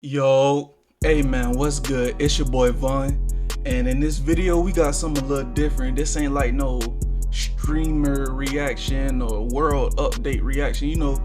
Yo, hey man, what's good? It's your boy Vaughn, and in this video we got something a little different. This ain't like no streamer reaction or world update reaction. You know,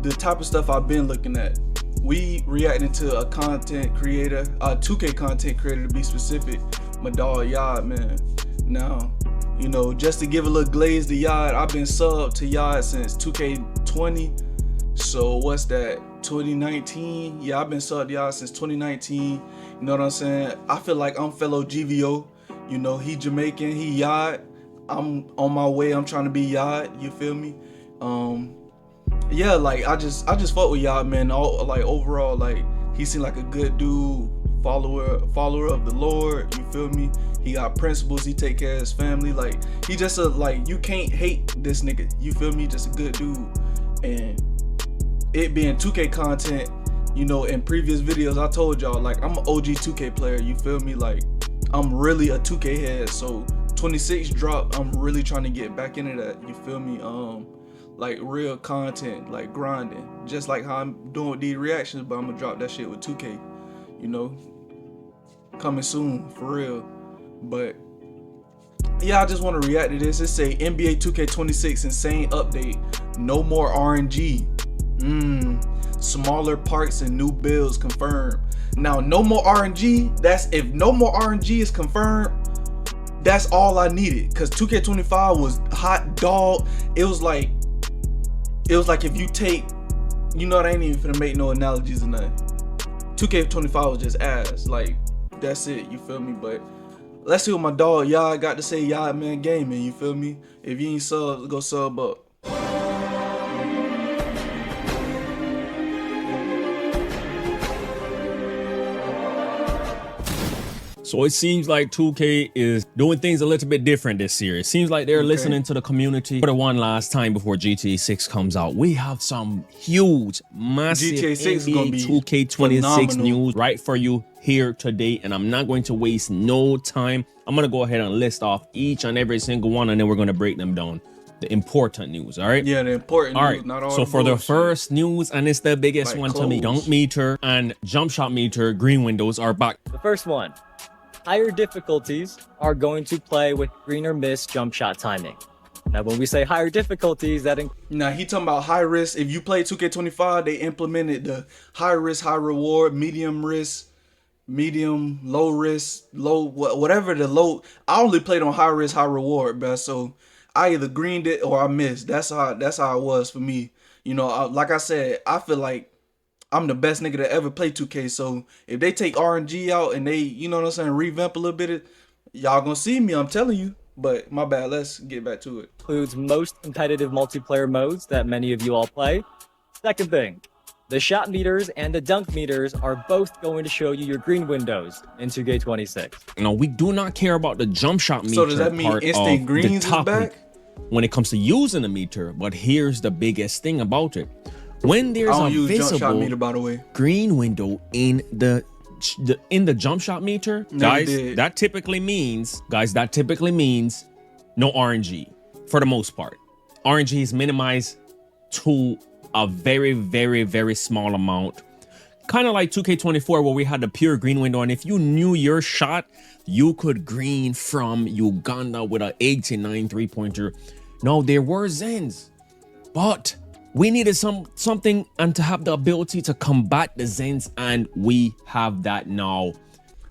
the type of stuff I've been looking at. We reacting to a content creator, a 2K content creator to be specific, my dog Yod, man. Now, you know, just to give a little glaze to Yod, I've been subbed to Yod since 2K20. So what's that? 2019? Yeah, I've been subbed to y'all since 2019. You know what I'm saying? I feel like I'm fellow GVO. You know, he Jamaican, he Yod. I'm on my way. I'm trying to be Yod. You feel me? Yeah, like I just fuck with Yod, man. All like overall, like he seemed like a good dude, follower of the Lord. You feel me? He got principles. He take care of his family. Like he just like you can't hate this nigga. You feel me? Just a good dude. And it being 2K content, you know, in previous videos I told y'all, like I'm an OG 2K player, you feel me? Like I'm really a 2K head. So 26 drop, I'm really trying to get back into that, you feel me? Like real content, like grinding, just like how I'm doing with these reactions, but I'm gonna drop that shit with 2K, you know, coming soon for real. But yeah, I just want to react to this. It say NBA 2K26 insane update, no more RNG. Smaller parts and new builds confirmed. Now, no more RNG. That's if no more RNG is confirmed. That's all I needed. Cause 2K25 was hot dog. It was like if you take, you know, I ain't even finna make no analogies or nothing. 2K25 was just ass. Like that's it. You feel me? But let's see what my dog Yod got to say. Yod Man Gaming. You feel me? If you ain't sub, go sub up. So it seems like 2K is doing things a little bit different this year. It seems like they're listening to the community. For the one last time before GTA 6 comes out, we have some huge, massive GTA 6 NBA 2K26 news right for you here today. And I'm not going to waste no time. I'm going to go ahead and list off each and every single one, and then we're going to break them down. The important news, all right? Yeah, the important all news, right. not all so the for bullshit. the first news, and it's the biggest like one clothes. to me, dunk meter and jump shot meter green windows are back. The first one, higher difficulties are going to play with green or miss jump shot timing. Now, when we say higher difficulties, that now he talking about high risk. If you play 2K25, they implemented the high risk, high reward, medium risk, medium, low risk, low, whatever the low. I only played on high risk, high reward, bruh. So I either greened it or I missed. That's how it was for me. You know, like I said, I feel like I'm the best nigga to ever play 2K. So if they take RNG out and they, you know what I'm saying, revamp a little bit, y'all gonna see me. I'm telling you. But my bad. Let's get back to it. includes most competitive multiplayer modes that many of you all play. Second thing, the shot meters and the dunk meters are both going to show you your green windows in 2K26. Now, we do not care about the jump shot meter. So does that mean part instant of greens the is topic back? when it comes to using the meter? But here's the biggest thing about it. When there's I don't a use jump shot meter, visible by the way. green window in the jump shot meter, guys, that typically means no RNG for the most part. RNG is minimized to a very, very, very small amount. Kind of like 2K24 where we had the pure green window, and if you knew your shot, you could green from Uganda with an 89 3-pointer. No, there were Zens, but we needed something and to have the ability to combat the Zens, and we have that now.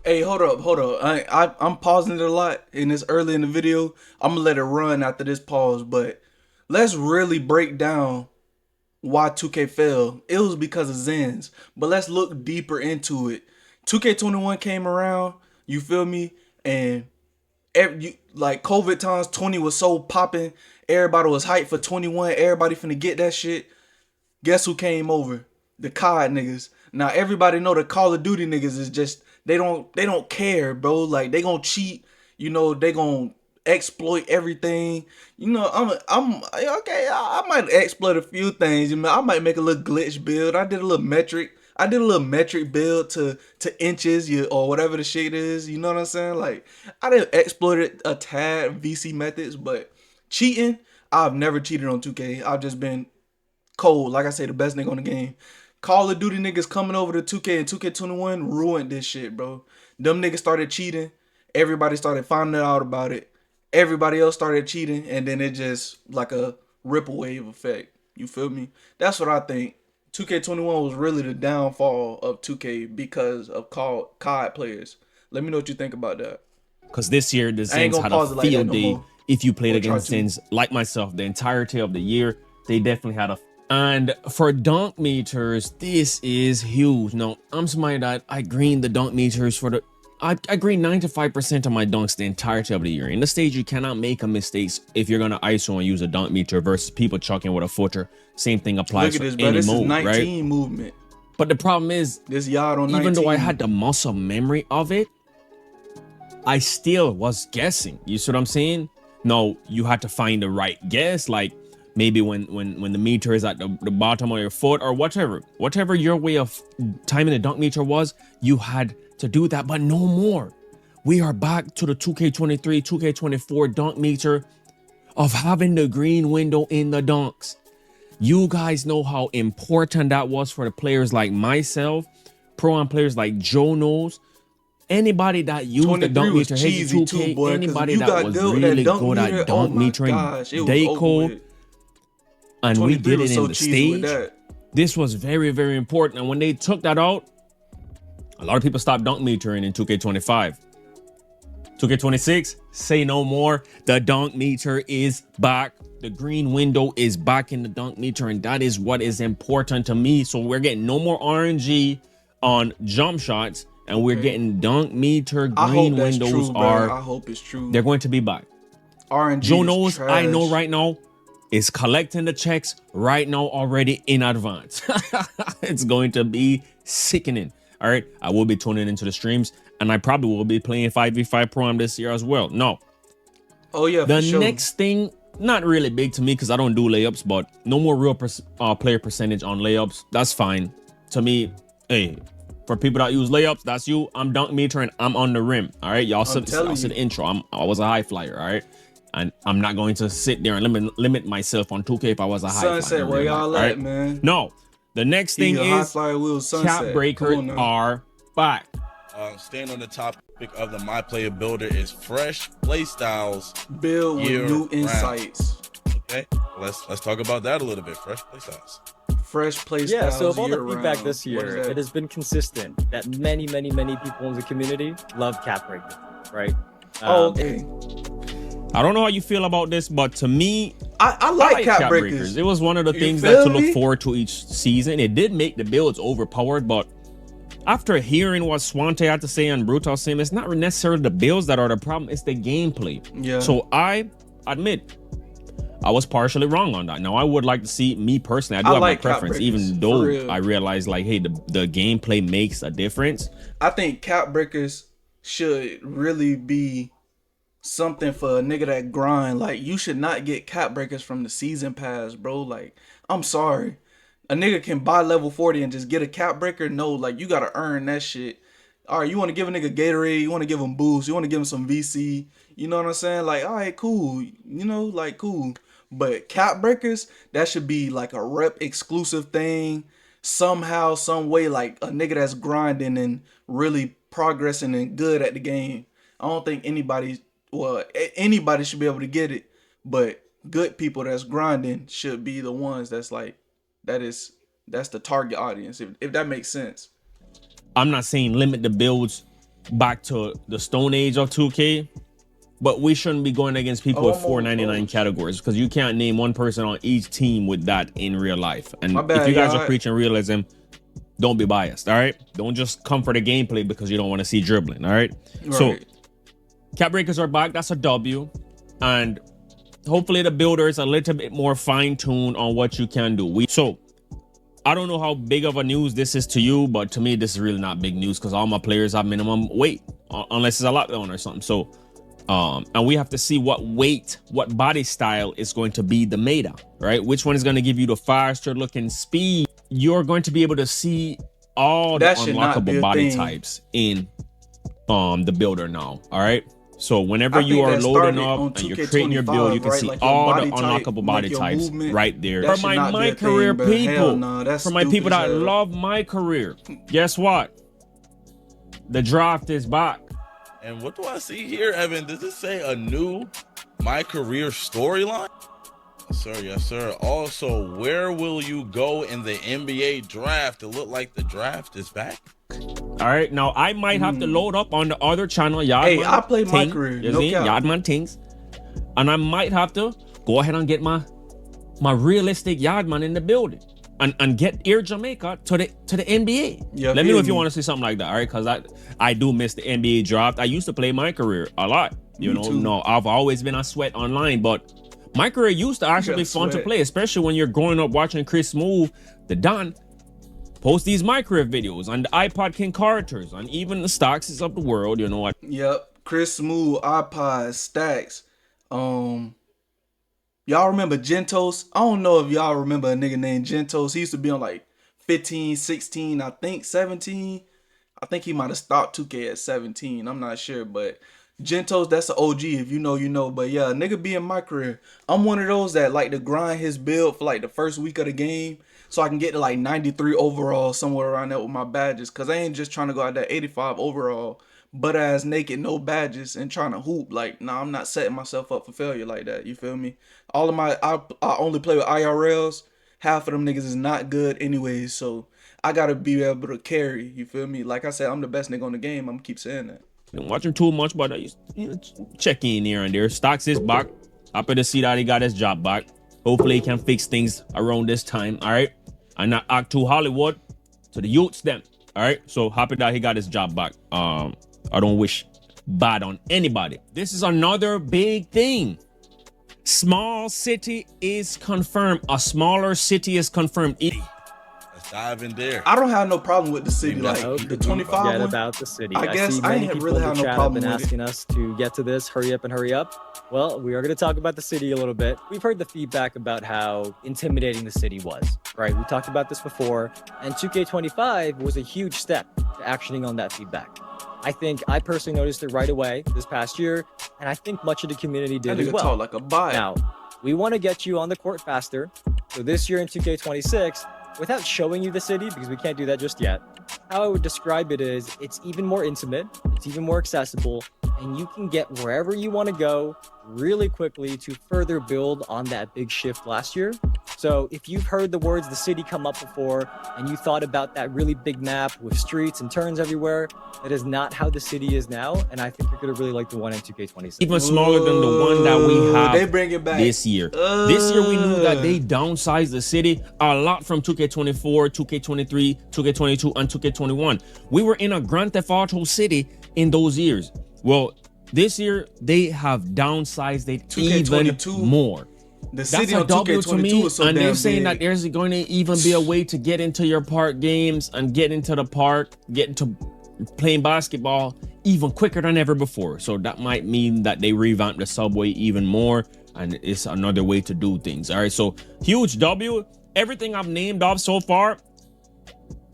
Hey, hold up. I'm pausing it a lot in this early in the video. I'm gonna let it run after this pause, but let's really break down why 2K fell. It was because of Zens, but let's look deeper into it. 2K21 came around, you feel me? And like COVID times, 20 was so popping. Everybody was hyped for 21. Everybody finna get that shit. Guess who came over? The COD niggas. Now everybody know the Call of Duty niggas is just they don't care, bro. Like they gonna cheat. You know they gonna exploit everything. You know I'm okay. I might exploit a few things. You know, I might make a little glitch build. I did a little metric build to inches or whatever the shit is. You know what I'm saying? Like I didn't exploit it a tad VC methods, but cheating, I've never cheated on 2K. I've just been cold. Like I say, the best nigga on the game. Call of Duty niggas coming over to 2K and 2K21 ruined this shit, bro. Them niggas started cheating. Everybody started finding out about it. Everybody else started cheating, and then it just like a ripple wave effect. You feel me? That's what I think. 2K21 was really the downfall of 2K because of COD players. Let me know what you think about that. Because this year, the I ain't Zens gonna had pause a it like that field no day. more. If you played We'll try against to. Zens, like myself, the entirety of the year, they definitely had a. And for dunk meters, this is huge. Now, I'm somebody that I green the dunk meters for the. I green 95% of my dunks the entirety of the year. In the stage, you cannot make a mistake if you're gonna ISO and use a dunk meter versus people chucking with a footer. Same thing applies Look at for this, bro. any This is mode, 19 right? movement. But the problem is, This yard on 19. even though I had the muscle memory of it, I still was guessing. You see what I'm saying? No, you had to find the right guess. Like maybe when the meter is at the bottom of your foot or whatever your way of timing the dunk meter was, you had to do that. But no more. We are back to the 2K23, 2K24 dunk meter of having the green window in the dunks. You guys know how important that was for the players like myself, pro-am players like Joe knows. Anybody that used the 23 dunk was meter, cheesy Hey, too, 2K, boy. 'Cause if anybody you that got was good with really that dunk good meter, at dunk oh my metering, gosh, it was they over code, with. and we 23 did was it so in the cheesy with stage. that. This was very, very important. And when they took that out, a lot of people stopped dunk metering in 2K25. 2K26, say no more. The dunk meter is back. The green window is back in the dunk meter, and that is what is important to me. So we're getting no more RNG on jump shots, and we're getting dunk meter I hope green that's windows true, bro. are. I hope it's true. They're going to be back. RNG Joe is knows, I know trash. right now, is collecting the checks right now already in advance. It's going to be sickening. All right, I will be tuning into the streams, and I probably will be playing 5v5 Pro-Am this year as well. No, Oh yeah, the for sure. next thing, not really big to me because I don't do layups, but no more real player percentage on layups. That's fine. To me, hey, for people that use layups, that's you. I'm dunk meter and I'm on the rim. All right, y'all said the intro. I was a high flyer. All right, and I'm not going to sit there and limit myself on 2K if I was a high flyer. Sunset, where y'all at, man? No, the next thing is cap breakers are back. Staying on the topic of the My Player Builder is fresh playstyles. Build with new insights. Okay, let's talk about that a little bit. Fresh playstyles. Fresh playstyles. Yeah, so of all the year feedback round. this What year, is that? it has been consistent that many people in the community love cap breaking, right? Oh, okay. I don't know how you feel about this, but to me, I like cap breakers. It was one of the You things feel that to me? look forward to each season. It did make the builds overpowered, but after hearing what Swante had to say on Brutal Sim, it's not necessarily the builds that are the problem, it's the gameplay. Yeah. So I admit I was partially wrong on that. Now I would like to see, me personally, I do I have like my cap preference, breakers, even for though real. I realize like, hey, the gameplay makes a difference. I think cap breakers should really be something for a nigga that grind. Like, you should not get cap breakers from the season pass, bro. Like, I'm sorry. A nigga can buy level 40 and just get a cap breaker. No, like, you gotta earn that shit. All right, you want to give a nigga Gatorade, you want to give him boost, you want to give him some VC. You know what I'm saying? Like, all right, cool. You know, like, cool. But cap breakers, that should be like a rep exclusive thing. Somehow, some way, like a nigga that's grinding and really progressing and good at the game. I don't think anybody should be able to get it, but good people that's grinding should be the ones that's like, that's the target audience, if that makes sense. I'm not saying limit the builds back to the Stone Age of 2K, but we shouldn't be going against people with 499 categories because you can't name one person on each team with that in real life. And if you guys are preaching realism, don't be biased, all right? Don't just come for the gameplay because you don't want to see dribbling, all right? So cap breakers are back. That's a W. And hopefully the builder is a little bit more fine-tuned on what you can do. So I don't know how big of a news this is to you, but to me, this is really not big news because all my players have minimum weight, unless it's a lockdown or something. So, and we have to see what weight, what body style is going to be the meta, right? Which one is going to give you the faster looking speed? You're going to be able to see all the unlockable body types in the builder now. All right. So whenever I you think are that loading started up on and you're creating your 2K25, build, you can right? see Like your all the body type, unlockable like body your types movement. right there. That For should my not be My a thing, Career bro. Hell people, no, that's for my stupid people as that hell. love My Career, guess what? The draft is back. And what do I see here, Evan? Does it say a new My Career storyline? Yes, sir. Yes, sir. Also, where will you go in the NBA draft? It looked like the draft is back. All right, now I might have to load up on the other channel, Yardman. Hey, I play My Ting, Career, you no see, cap. Yardman Tings, and I might have to go ahead and get my realistic Yardman in the building and get Air Jamaica to the NBA. Yeah, Let me know if you me. want to see something like that, all right? Because I do miss the NBA draft. I used to play My Career a lot. You know, too. no, I've always been a sweat online, but My Career used to actually be fun to Sweat. play, especially when you're growing up watching Chris Smooth, the Don, post these My Career videos on the iPod King Carters, and even the Stocks of the world, you know what? Yep, Chris Smooth, iPod, Stacks. Y'all remember Gentos? I don't know if y'all remember a nigga named Gentos. He used to be on like 15, 16, I think 17. I think he might have stopped 2K at 17. I'm not sure, but Gentos, that's an OG. If you know, you know. But yeah, nigga be in My Career. I'm one of those that like to grind his build for like the first week of the game so I can get to like 93 overall, somewhere around there with my badges. Cause I ain't just trying to go out there 85 overall, butt ass naked, no badges, and trying to hoop. Like, nah, I'm not setting myself up for failure like that. You feel me? All of my, I only play with IRLs. Half of them niggas is not good anyways, so I gotta be able to carry. You feel me? Like I said, I'm the best nigga on the game. I'm gonna keep saying that. Been watching too much, but I check in here and there. Stocks is back. Happy to see that he got his job back. Hopefully he can fix things around this time. All right. And not act too Hollywood to the youths them. All right. So happy that he got his job back. I don't wish bad on anybody. This is another big thing. Small city is confirmed. A smaller city is confirmed. Let's dive in there. I don't have no problem with the city. Like Nope, the 25 forget one. about the city. I guess see I many ain't people really in the have no chat have problem been with it. asking us to get to this. Hurry up and hurry up. Well, we are going to talk about the city a little bit. We've heard the feedback about how intimidating the city was, right? We talked about this before, and 2K25 was a huge step to actioning on that feedback. I personally noticed it right away this past year, and I think much of the community That did as nigga well. talk like a bot. Now, we want to get you on the court faster. So this year in 2K26, without showing you the city, because we can't do that just yet, how I would describe it is it's even more intimate, it's even more accessible, and you can get wherever you want to go really quickly to further build on that big shift last year. So if you've heard the words the city come up before and you thought about that really big map with streets and turns everywhere, that is not how the city is now, and I think you're going to really like the one in 2K26. Even smaller than the one that we have They bring it back this year. This year we knew that they downsized the city a lot from 2K24, 2K23, 2K22, and 2K21. We were in a Grand Theft Auto city in those years. Well, this year they have downsized it 2K22, even more. The That's city a on W to 2K22 me, is so and damn they're saying big. that there's going to even be a way to get into your park games and get into the park, get into playing basketball even quicker than ever before. So that might mean that they revamp the subway even more, and it's another way to do things. All right, so huge W. Everything I've named off so far,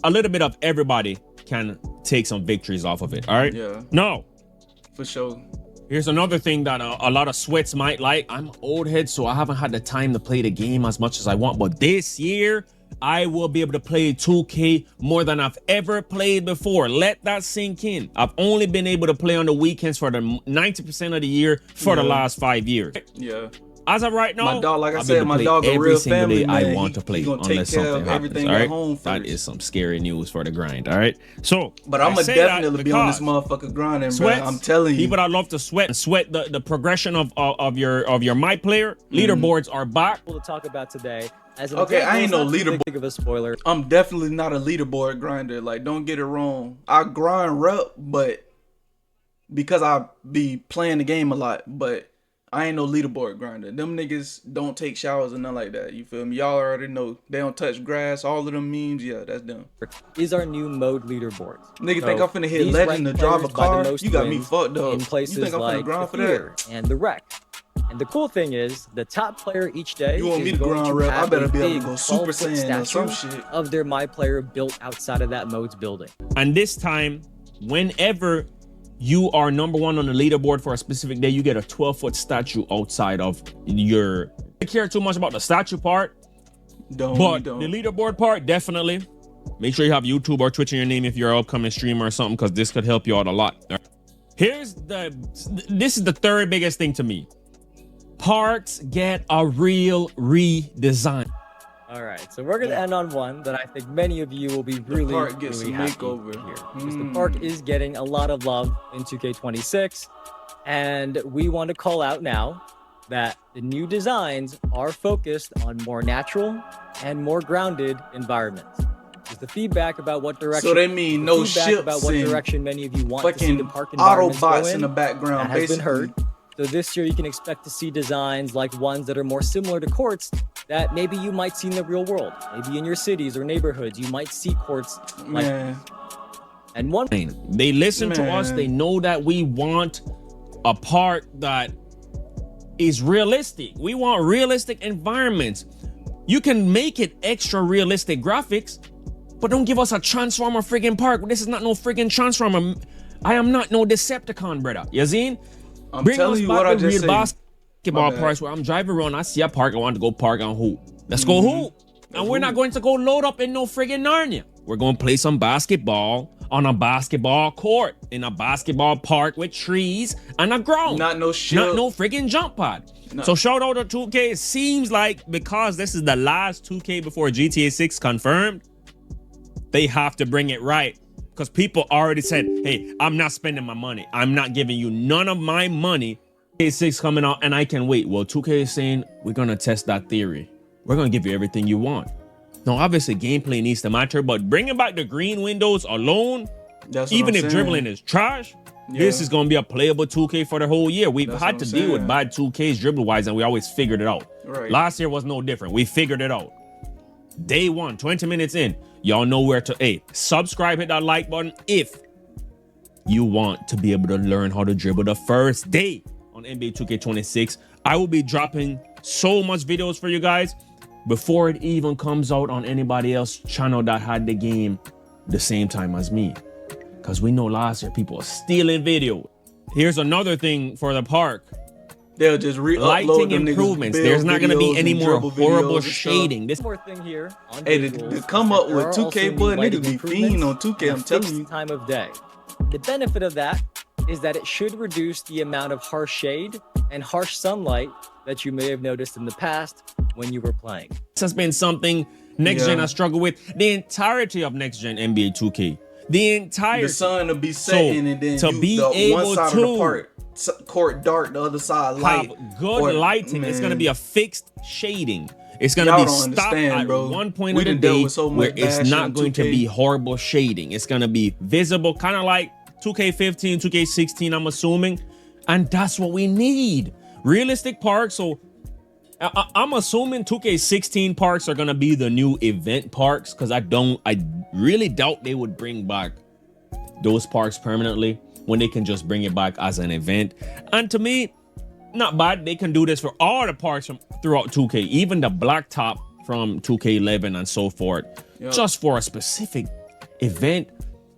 a little bit of everybody can take some victories off of it. All right. Yeah. No. For sure. Here's another thing that a lot of sweats might like. I'm old head, so I haven't had the time to play the game as much as I want. But this year, I will be able to play 2K more than I've ever played before. Let that sink in. I've only been able to play on the weekends for the 90% of the year for the last 5 years. Yeah. As of right now, My dog, like I I'll be said, able to my play dog a every real single family day I man. want to play, He gonna take unless care something of happens. everything All at right, home that first. is some scary news for the grind. All right, so But I'm I gonna say that definitely be on this because motherfucker grinding, bro. sweats, I'm telling you. people that love to sweat the progression of your My Player leaderboards are back. To talk about today. As an Okay, example, I ain't it's no not too leaderboard. big of a spoiler. I'm definitely not a leaderboard grinder. Like, don't get it wrong. I grind rep, but because I be playing the game a lot, but I ain't no leaderboard grinder. Them niggas don't take showers and nothing like that. You feel me? Y'all already know. They don't touch grass. All of them memes, yeah, that's them. Is our new mode leaderboards. Nigga So think I'm finna hit these legend to ranked drive a players by the car? most You got me wins fucked up. in You places think I'm finna like grind the for that? Fear and the Wreck. And the cool thing is, the top player each day You want me is to going grind to rep? I have better a be able to big go Super 12-foot Saiyan or some statue shit. of their My Player built outside of that mode's building. And this time, whenever you are number 1 on the leaderboard for a specific day, you get a 12-foot statue outside of your. I care too much about the statue part, but the leaderboard part, definitely. Make sure you have YouTube or Twitch in your name if you're an upcoming streamer or something, because this could help you out a lot. This is the third biggest thing to me. Parks get a real redesign. All right, so we're gonna end on one that I think many of you will be really, park gets really a happy makeover. to hear. Because the park is getting a lot of love in 2K26, and we want to call out now that the new designs are focused on more natural and more grounded environments. There's the feedback about what direction. So they mean no ships about what and direction many of you want to see the fucking park environments go Autobots in in. the background, That has basically. been heard. So this year you can expect to see designs like ones that are more similar to courts that maybe you might see in the real world. Maybe in your cities or neighborhoods, you might see courts like Man, and one. They listen to us. Man. They know that we want a park that is realistic. We want realistic environments. You can make it extra realistic graphics, but don't give us a Transformer friggin' park. This is not no friggin' Transformer. I am not no Decepticon, brother. You see? I'm Bring telling us you back what I to just real said. basketball My bad. parks where I'm driving around, I see a park, I want to go park and hoop. Let's go hoop. And we're not going to go load up in no friggin' Narnia. We're going to play some basketball on a basketball court in a basketball park with trees and a ground. Not no shit. Not no friggin' jump pad. No. So shout out to 2K. It seems like because this is the last 2K before GTA 6 confirmed, they have to bring it right. Because people already said, hey, I'm not spending my money. I'm not giving you none of my money. GTA 6 coming out and I can wait. Well, 2K is saying, we're going to test that theory. We're going to give you everything you want. Now, obviously, gameplay needs to matter, but bringing back the green windows alone, That's what even I'm if saying. dribbling is trash, Yeah. this is going to be a playable 2K for the whole year. We've That's had what to I'm deal with saying. bad 2Ks dribble-wise, and we always figured it out. Right. Last year was no different. We figured it out. Day 1, 20 minutes in, y'all know where to, hey, subscribe, hit that like button if you want to be able to learn how to dribble the first day on NBA 2K26. I will be dropping so much videos for you guys before it even comes out on anybody else's channel that had the game the same time as me. Because we know last year people are stealing video. Here's another thing for the park. They'll just re-upload Lighting them niggas' improvements. build There's not going to be videos any and more dribble horrible videos and stuff. shading. This One more thing here on Hey, to visuals come is up that with there are 2K, also boy, new lighting niggas be improvements fiending on 2K, and a I'm telling fixed you. time of day. The benefit of that is that it should reduce the amount of harsh shade and harsh sunlight that you may have noticed in the past when you were playing. has been something Next Gen Yeah. has struggled with the entirety of Next Gen NBA 2K. The entire The sun will be setting and then to you, be the able one side to of the court dark, the other side light. have good Or- lighting. It's going to man. be a fixed shading. It's going to Y'all be don't stopped understand, at bro. one point We of the done dealt day with so much where it's bashing not on going to 2K. be horrible shading. It's going to be visible, kind of like 2K15, 2K16, I'm assuming. And that's what we need. Realistic parks. So I'm assuming 2K16 parks are going to be the new event parks, because I really doubt they would bring back those parks permanently when they can just bring it back as an event. And to me, not bad. They can do this for all the parks from throughout 2K, even the blacktop from 2K11 and so forth. Yep. Just for a specific event,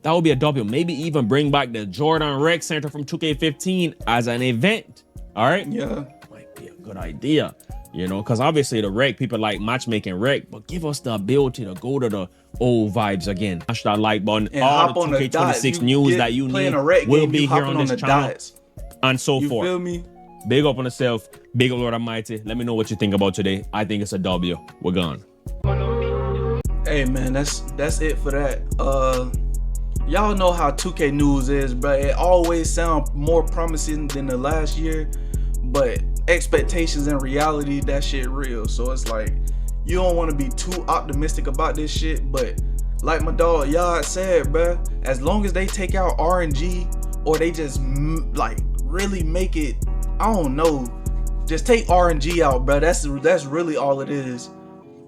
that would be a W. Maybe even bring back the Jordan Rec Center from 2K15 as an event. All right? Yeah. Might be a good idea, you know, because obviously the rec, people like matchmaking rec, but give us the ability to go to the old vibes again. Smash that like button. And All hop the on the 2K26 dots. news that you playing need a rec will game, be you here hopping on on this the channel dots. and so You forth. feel me? Big up on yourself. Big up Lord Almighty. Let me know what you think about today. I think it's a W. We're gone. Hey man, that's it for that. Y'all know how 2K news is, but it always sounds more promising than the last year. But expectations and reality, that shit real. So it's like you don't want to be too optimistic about this shit. But like my dog Yard said, bruh, as long as they take out RNG or they just like really make it, I don't know, just take RNG out, bruh. That's really all it is,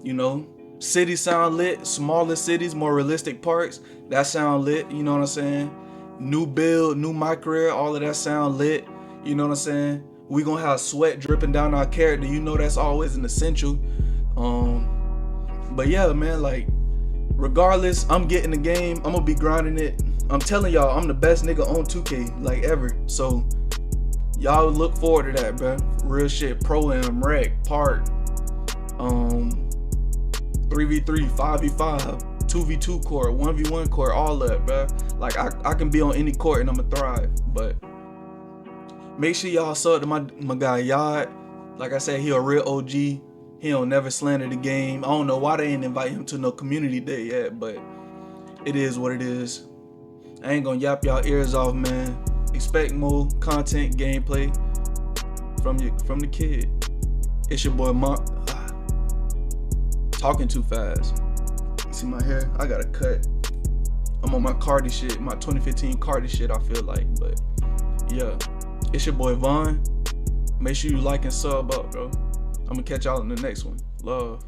you know. Cities sound lit, smaller cities, more realistic parks, that sound lit, you know what I'm saying? New build, new my career, all of that sound lit, you know what I'm saying? We gonna have sweat dripping down our character, you know that's always an essential. But yeah, man, like regardless, I'm getting the game, I'm gonna be grinding it. I'm telling y'all, I'm the best nigga on 2K like ever. So y'all look forward to that, bro. Real shit. Pro-Am, Rec, Park, 3v3, 5v5, 2v2 court, 1v1 court, all that, bro. Like I can be on any court and I'ma thrive. But make sure y'all sub to my guy Yard. Like I said, he a real OG. He don't never slander the game. I don't know why they ain't invite him to no community day yet, but it is what it is. I ain't gonna yap y'all ears off, man. Expect more content, gameplay from the kid. It's your boy Mark. Talking too fast. See my hair? I gotta cut. I'm on my Cardi shit, my 2015 Cardi shit, I feel like. But yeah, it's your boy Vaughn. Make sure you like and sub up, bro. I'm gonna catch y'all in the next one. Love.